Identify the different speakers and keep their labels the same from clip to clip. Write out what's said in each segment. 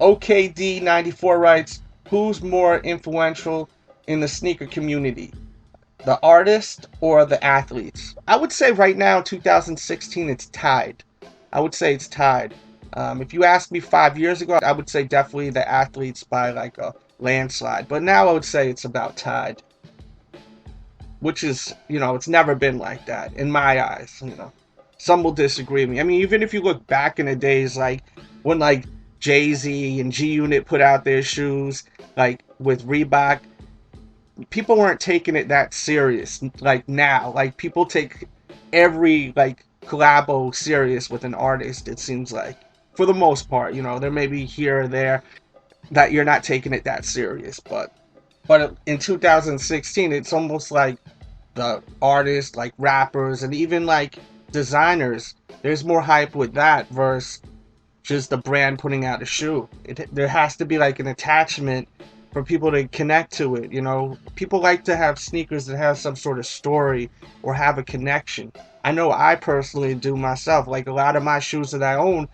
Speaker 1: OKD94 writes, who's more influential in the sneaker community, the artist or the athletes? I would say right now, 2016, it's tied. I would say it's tied. If you asked me 5 years ago, I would say definitely the athletes by like a landslide. But now I would say it's about tied, which is, it's never been like that in my eyes. Some will disagree with me. I mean, even if you look back in the days, like when like Jay-Z and G Unit put out their shoes, like with Reebok, people weren't taking it that serious like now. Like people take every like collabo serious with an artist, it seems like. For the most part, there may be here or there that you're not taking it that serious, but in 2016 it's almost like the artists, like rappers and even like designers, there's more hype with that versus just the brand putting out a shoe. There has to be like an attachment for people to connect to it. People like to have sneakers that have some sort of story or have a connection. I know I personally do myself. Like a lot of my shoes that I own,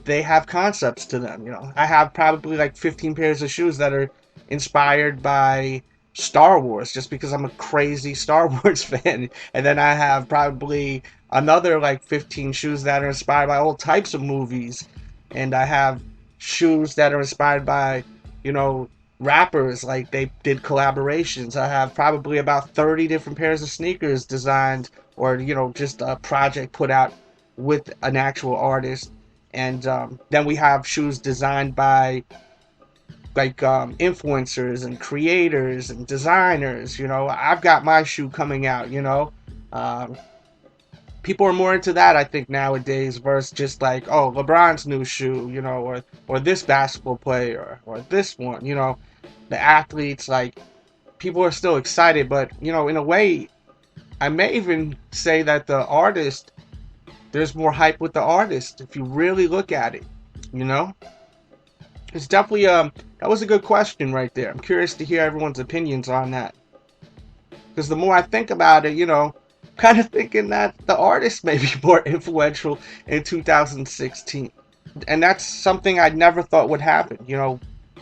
Speaker 1: they have concepts to them. I have probably like 15 pairs of shoes that are inspired by Star Wars just because I'm a crazy Star Wars fan. And then I have probably another like 15 shoes that are inspired by all types of movies. And I have shoes that are inspired by, you know, rappers, like they did collaborations. I have probably about 30 different pairs of sneakers designed or, just a project put out with an actual artist. And then we have shoes designed by like influencers and creators and designers. I've got my shoe coming out. Um, People are more into that, I think, nowadays versus just like, oh, LeBron's new shoe, or this basketball player or this one. The athletes, like, people are still excited, but in a way, I may even say that the artist, there's more hype with the artist if you really look at it. You know, it's definitely that was a good question right there. I'm curious to hear everyone's opinions on that because the more I think about it, kind of thinking that the artist may be more influential in 2016, and that's something I never thought would happen.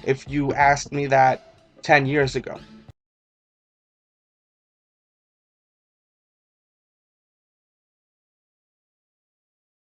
Speaker 1: If you asked me that 10 years ago.